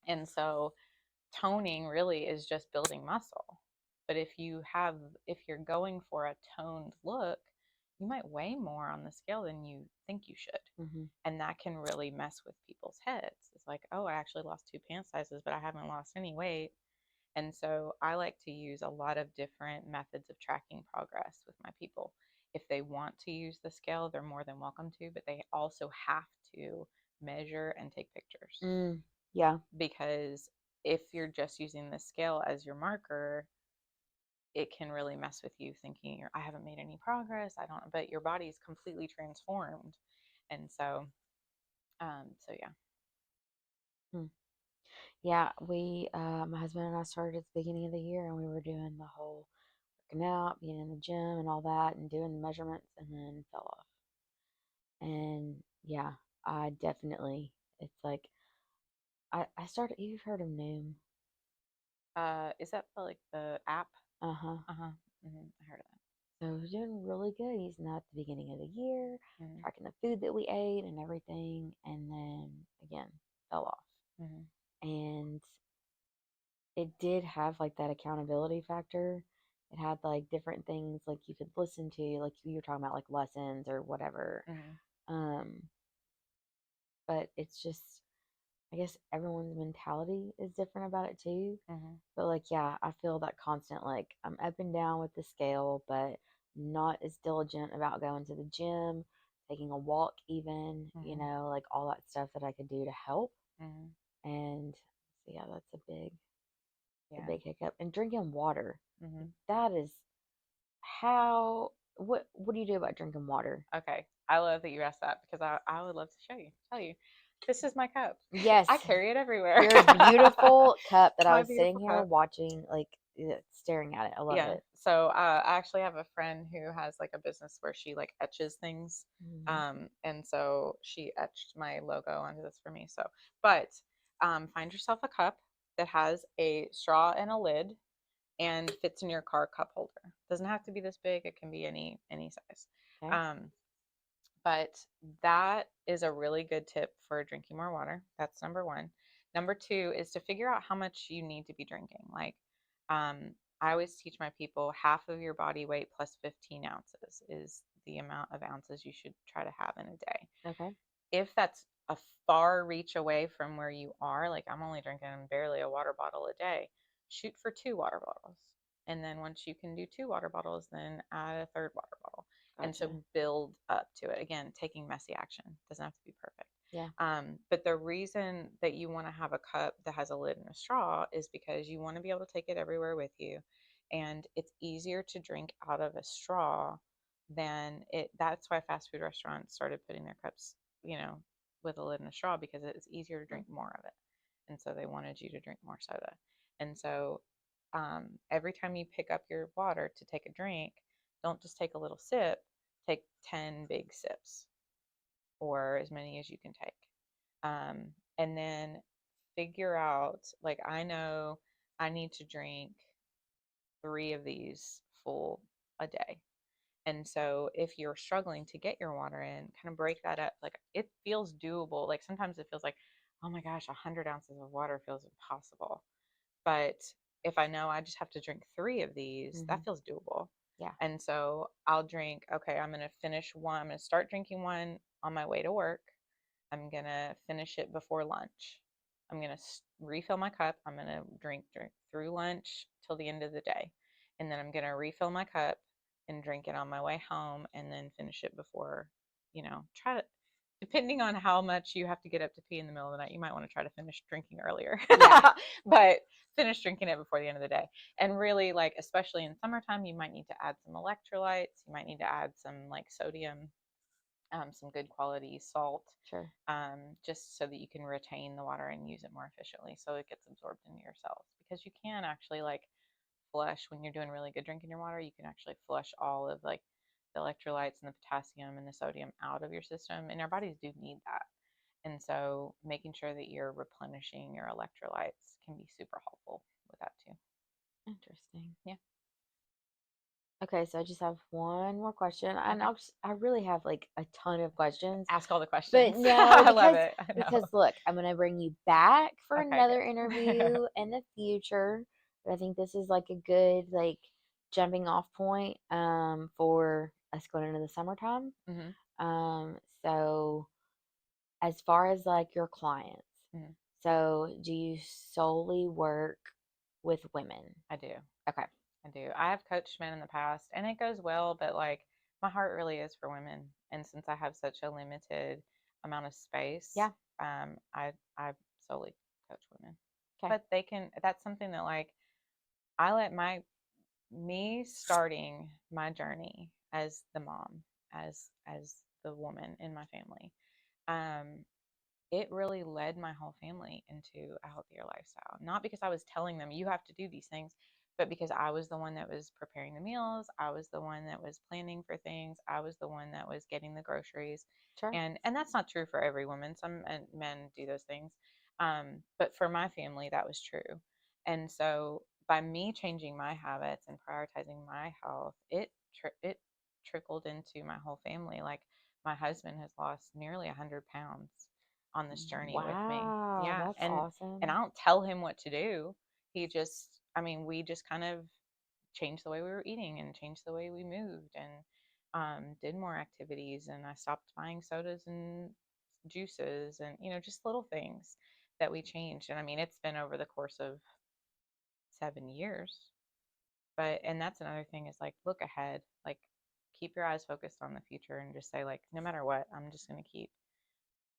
And so toning really is just building muscle. But if you're going for a toned look, you might weigh more on the scale than you think you should. Mm-hmm. And that can really mess with people's heads. It's like, oh, I actually lost 2 pant sizes, but I haven't lost any weight. And so I like to use a lot of different methods of tracking progress with my people. If they want to use the scale, they're more than welcome to, but they also have to measure and take pictures, Yeah. because if you're just using the scale as your marker, it can really mess with you thinking I haven't made any progress. I don't, but your body's completely transformed. And so, so yeah. Hmm. Yeah, my husband and I started at the beginning of the year, and we were doing the whole working out, being in the gym, and all that, and doing the measurements, and then fell off. And yeah, I definitely, it's like, I started, you've heard of Noom? Is that like the app? Uh huh. Uh-huh. I heard of So I was doing really good using that at the beginning of the year, that. tracking the food that we ate and everything, and then again, fell off. Mm-hmm. And it did have like that accountability factor. It had like different things like you could listen to, like you were talking about, like lessons or whatever. Mm-hmm. Um, but it's just, I guess everyone's mentality is different about it too. Mm-hmm. But like, yeah, I feel that constant, like I'm up and down with the scale, but not as diligent about going to the gym, taking a walk, even, Mm-hmm. like all that stuff that I could do to help. Mm-hmm. And so, yeah, that's a Yeah. big hiccup. And drinking water, Mm-hmm. that is what do you do about drinking water? Okay. I love that you asked that, because I would love to tell you. This is my cup. Yes, I carry it everywhere. your beautiful cup that It's I my was sitting beautiful here cup. watching, like staring at it. I love Yeah. it. So I actually have a friend who has like a business where she like etches things. Mhm. And so she etched my logo onto this for me. So, but find yourself a cup that has a straw and a lid and fits in your car cup holder. Doesn't have to be this big. It can be any size. Okay. Um, but that is a really good tip for drinking more water. That's number one. Number two is to figure out how much you need to be drinking. Like, I always teach my people half of your body weight plus 15 ounces is the amount of ounces you should try to have in a day. Okay. If that's a far reach away from where you are, like I'm only drinking barely a water bottle a day, shoot for 2 water bottles. And then once you can do 2 water bottles, then add a third water bottle. And so Gotcha. build up to it. Again, taking messy action doesn't have to be perfect. Yeah. But the reason that you want to have a cup that has a lid and a straw is because you want to be able to take it everywhere with you. And it's easier to drink out of a straw than it. That's why fast food restaurants started putting their cups, with a lid and a straw, because it's easier to drink more of it. And so they wanted you to drink more soda. And so every time you pick up your water to take a drink, don't just take a little sip, take 10 big sips or as many as you can take. And then figure out, like, I know I need to drink 3 of these full a day. And so if you're struggling to get your water in, kind of break that up. Like, it feels doable. Like, sometimes it feels like, oh my gosh, 100 ounces of water feels impossible. But if I know I just have to drink 3 of these, Mm-hmm. that feels doable. Yeah. And so I'll drink, okay, I'm going to finish one. I'm going to start drinking one on my way to work. I'm going to finish it before lunch. I'm going to refill my cup. I'm going to drink through lunch till the end of the day. And then I'm going to refill my cup and drink it on my way home, and then finish it before, try to, depending on how much you have to get up to pee in the middle of the night, you might want to try to finish drinking earlier. Yeah. But finish drinking it before the end of the day. And really, like, especially in summertime, you might need to add some electrolytes. You might need to add some, like, sodium, some good quality salt, Sure. just so that you can retain the water and use it more efficiently so it gets absorbed into your cells. Because you can actually, like, flush when you're doing really good drinking your water. You can actually flush all of, like, the electrolytes and the potassium and the sodium out of your system, and our bodies do need that. And so making sure that you're replenishing your electrolytes can be super helpful with that too. Interesting. Yeah. Okay, so I just have one more question, and Okay. I really have like a ton of questions, Ask all the but questions. no, I love it. I because know. look, I'm gonna bring you back for Okay, another good. interview in the future. But I think this is like a good like jumping off point for us going into the summertime. hmm So as far as like your clients, hmm so do you solely work with women? I do. Okay. I do. I have coached men in the past, and it goes well, but, like, my heart really is for women. And since I have such a limited amount of space, Yeah. I solely coach women. Okay. But that's something that, like, I let me starting my journey as the mom, as the woman in my family. Um, it really led my whole family into a healthier lifestyle. Not because I was telling them you have to do these things, but because I was the one that was preparing the meals, I was the one that was planning for things, I was the one that was getting the groceries. Sure. And that's not true for every woman. Some men do those things. But for my family that was true. And so by me changing my habits and prioritizing my health, it trickled into my whole family. Like, my husband has lost nearly 100 pounds on this journey with me. Wow, Yeah. that's And I awesome. don't tell him what to do. He just, I mean, we just kind of changed the way we were eating and changed the way we moved, and did more activities. And I stopped buying sodas and juices, and, just little things that we changed. And I mean, it's been over the course of 7 years. And that's another thing, is, like, look ahead, like, keep your eyes focused on the future, and just say, like, no matter what, I'm just going to keep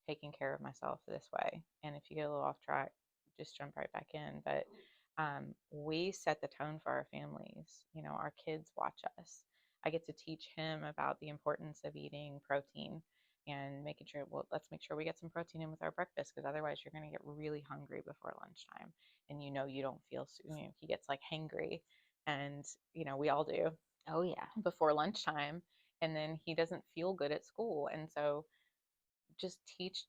taking care of myself this way. And if you get a little off track, just jump right back in. But we set the tone for our families. Our kids watch us. I get to teach him about the importance of eating protein and making sure, well, let's make sure we get some protein in with our breakfast, because otherwise you're going to get really hungry before lunchtime. And you don't feel, he gets, like, hangry. And, we all do Oh yeah. before lunchtime. And then he doesn't feel good at school. And so just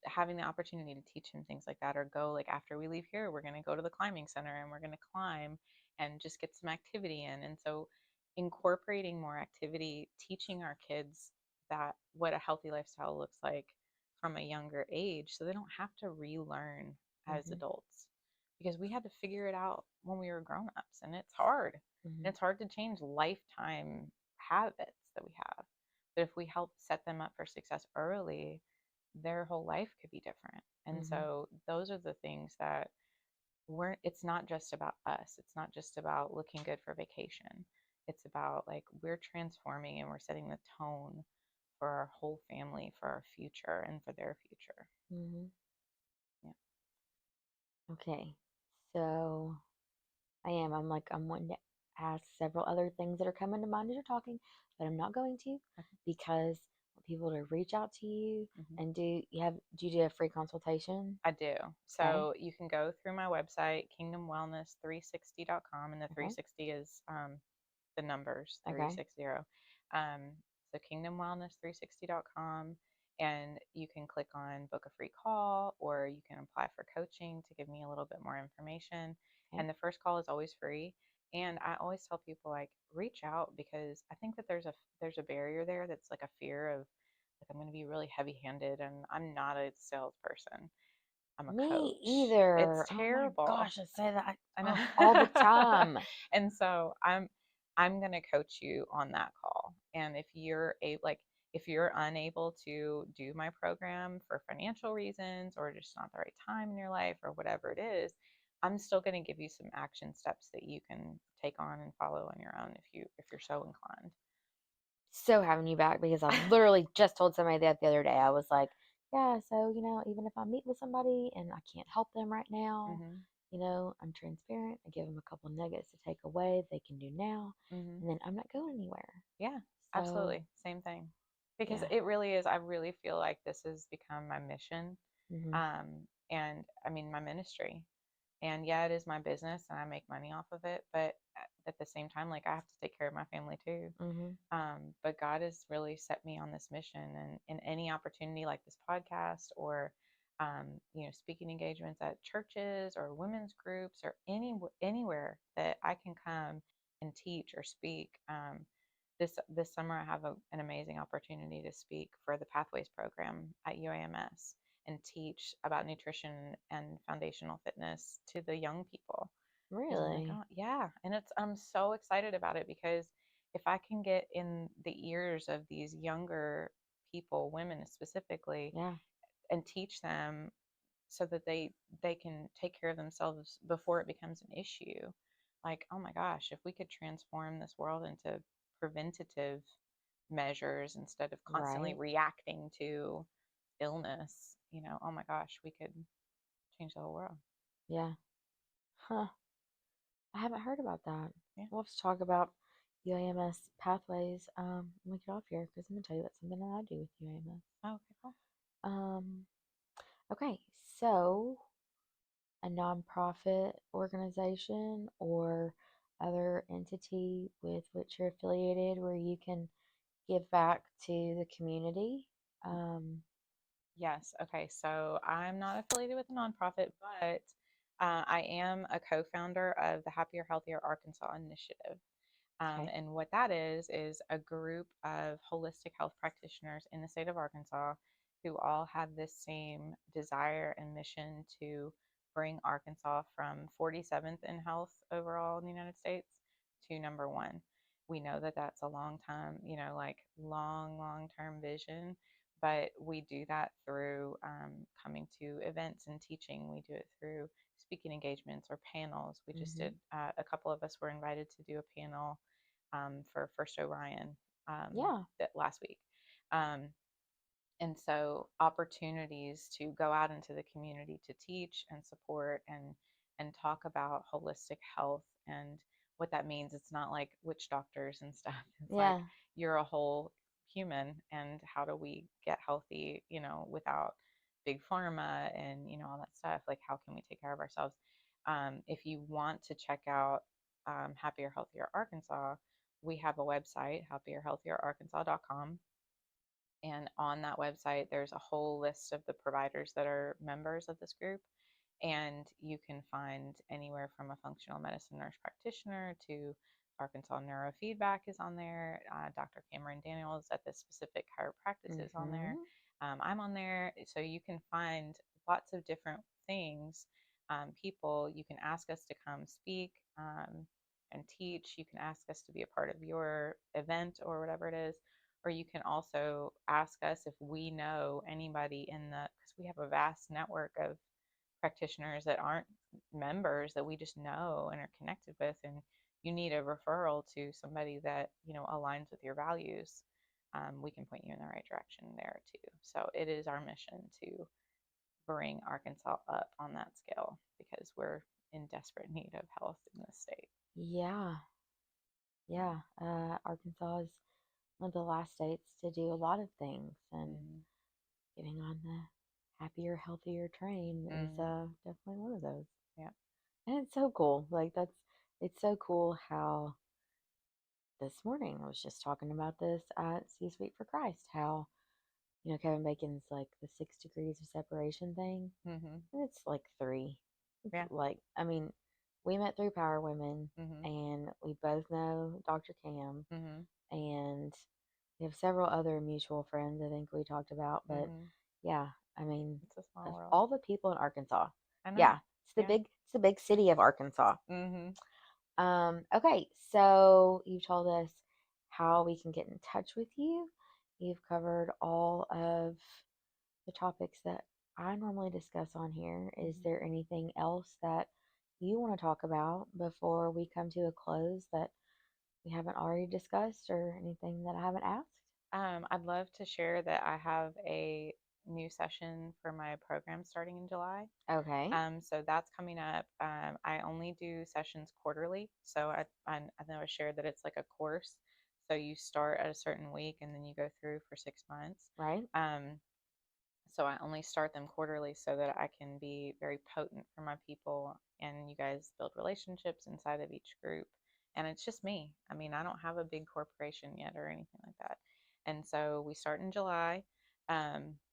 having the opportunity to teach him things like that, or go, like, after we leave here, we're going to go to the climbing center and we're going to climb and just get some activity in. And so incorporating more activity, teaching our kids that what a healthy lifestyle looks like from a younger age, so they don't have to relearn as Hmm. adults, because we had to figure it out when we were grown-ups, and it's hard. Hmm. And it's hard to change lifetime habits that we have. But if we help set them up for success early, their whole life could be different. And Hmm. so those are the things that it's not just about us. It's not just about looking good for vacation. It's about like we're transforming and we're setting the tone for our whole family, for our future, and for their future. Hmm. Yeah. Okay. So I'm wanting to ask several other things that are coming to mind as you're talking, but I'm not going to Okay. because I want people to reach out to you Hmm. and do you do a free consultation? I do. Okay. So you can go through my website, kingdomwellness360.com, and the Okay. 360 is the numbers Okay. 360. So kingdomwellness360.com, and you can click on book a free call, or you can apply for coaching to give me a little bit more information. Okay. And the first call is always free. And I always tell people like reach out, because I think that there's a barrier there that's like a fear of like I'm going to be really heavy-handed, and I'm not a salesperson. I'm a Me coach. It's either. Oh my terrible. gosh, I say that I know. all the time. And so I'm going to coach you on that call. And if you're unable to do my program for financial reasons or just not the right time in your life or whatever it is, I'm still going to give you some action steps that you can take on and follow on your own if you're so inclined. So having you back because I literally just told somebody that the other day. I was like, yeah, so, even if I meet with somebody and I can't help them right now, Mhm. I'm transparent. I give them a couple nuggets to take away they can do now, Mhm. and then I'm not going anywhere. Yeah, So, absolutely. Same thing. Because yeah. it really is, I really feel like this has become my mission. Hmm. And I mean, my ministry. And yeah, it is my business and I make money off of it. But at the same time, like I have to take care of my family too. Hmm. But God has really set me on this mission, and in any opportunity like this podcast or, speaking engagements at churches or women's groups or anywhere that I can come and teach or speak. This summer, I have an amazing opportunity to speak for the Pathways program at UAMS and teach about nutrition and foundational fitness to the young people. Because I'm like, Really? oh yeah, and I'm so excited about it, because if I can get in the ears of these younger people, women specifically, Yeah. and teach them so that they can take care of themselves before it becomes an issue. Like, oh my gosh, if we could transform this world into preventative measures instead of constantly Right. reacting to illness, oh my gosh, we could change the whole world. Yeah. Huh. I haven't heard about that. Yeah. We'll have to talk about UAMS pathways when we get off here because I'm going to tell you about something that I do with UAMS. Oh, okay, cool. Um, okay, so a nonprofit organization or other entity with which you're affiliated where you can give back to the community. Um, Yes. Okay. So I'm not affiliated with a nonprofit, but I am a co founder of the Happier, Healthier Arkansas initiative. okay. And what that is a group of holistic health practitioners in the state of Arkansas who all have this same desire and mission to bring Arkansas from 47th in health overall in the United States to number one. We know that that's a long time, like long term vision, but we do that through coming to events and teaching. We do it through speaking engagements or panels. We just Hmm. did, a couple of us were invited to do a panel for First Orion Yeah. that last week. Um, and so opportunities to go out into the community to teach and support and talk about holistic health and what that means. It's not like witch doctors and stuff. It's like Yeah. you're a whole human, and how do we get healthy, without big pharma and all that stuff. Like how can we take care of ourselves? If you want to check out Happier Healthier Arkansas, we have a website, happierhealthierarkansas.com, and on that website, there's a whole list of the providers that are members of this group. And you can find anywhere from a functional medicine nurse practitioner to Arkansas Neurofeedback is on there. Dr. Cameron Daniels at the specific chiropractic is on there. Hmm. I'm on there. So you can find lots of different things. People, you can ask us to come speak and teach. You can ask us to be a part of your event or whatever it is, or you can also ask us if we know anybody because we have a vast network of practitioners that aren't members that we just know and are connected with. And you need a referral to somebody that, aligns with your values, we can point you in the right direction there too. So it is our mission to bring Arkansas up on that scale because we're in desperate need of health in this state. Yeah, yeah. Arkansas is one of the last states to do a lot of things, and Mm-hmm. getting on the happier, healthier train is Mm-hmm. definitely one of those. Yeah. And it's so cool. Like it's so cool how this morning I was just talking about this at C Suite for Christ. How Kevin Bacon's like the 6 degrees of separation thing, Mm-hmm. and it's like three. It's Yeah. like I mean, we met through Power Women, Mm-hmm. and we both know Dr. Cam, Mm-hmm. and we have several other mutual friends. I think we talked about, but Mm-hmm. yeah, I mean, It's a small of world. all the people in Arkansas, I know. yeah, Yeah. it's the big city of Arkansas. Mm-hmm. Okay, so you've told us how we can get in touch with you. You've covered all of the topics that I normally discuss on here. Is Mm-hmm. there anything else that you want to talk about before we come to a close that we haven't already discussed, or anything that I haven't asked? I'd love to share that I have a new session for my program starting in July. Okay, So that's coming up. I only do sessions quarterly. So I know I shared that it's like a course. So you start at a certain week and then you go through for 6 months. right? So I only start them quarterly so that I can be very potent for my people and you guys build relationships inside of each group. And it's just me. I mean, I don't have a big corporation yet or anything like that. And so we start in July.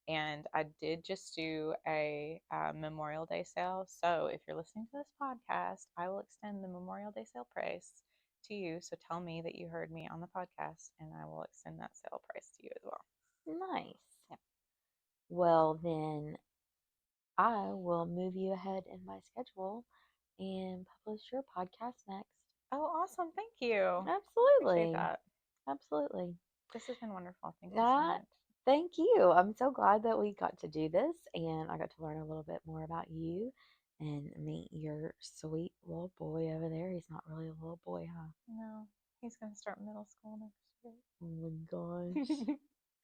And I did just do a Memorial Day sale. So if you're listening to this podcast, I will extend the Memorial Day sale price to you. So tell me that you heard me on the podcast and I will extend that sale price to you as well. Nice. Yeah. Well, then I will move you ahead in my schedule and publish your podcast next. Oh, awesome. Thank you. Appreciate Absolutely. that. Absolutely. This has been wonderful. Thank you so Uh, much. Thank you. I'm so glad that we got to do this, and I got to learn a little bit more about you and meet your sweet little boy over there. He's not really a little boy, huh? No, he's going to start middle school next Oh my gosh. year.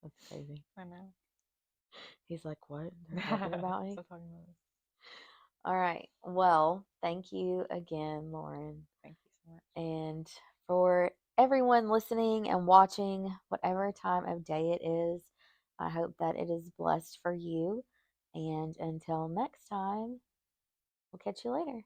That's crazy. I know. He's like, what? They're talking about me? Still talking about this. All right. Well, thank you again, Lauren. Thank you so much. And for everyone listening and watching, whatever time of day it is, I hope that it is blessed for you. And until next time, we'll catch you later.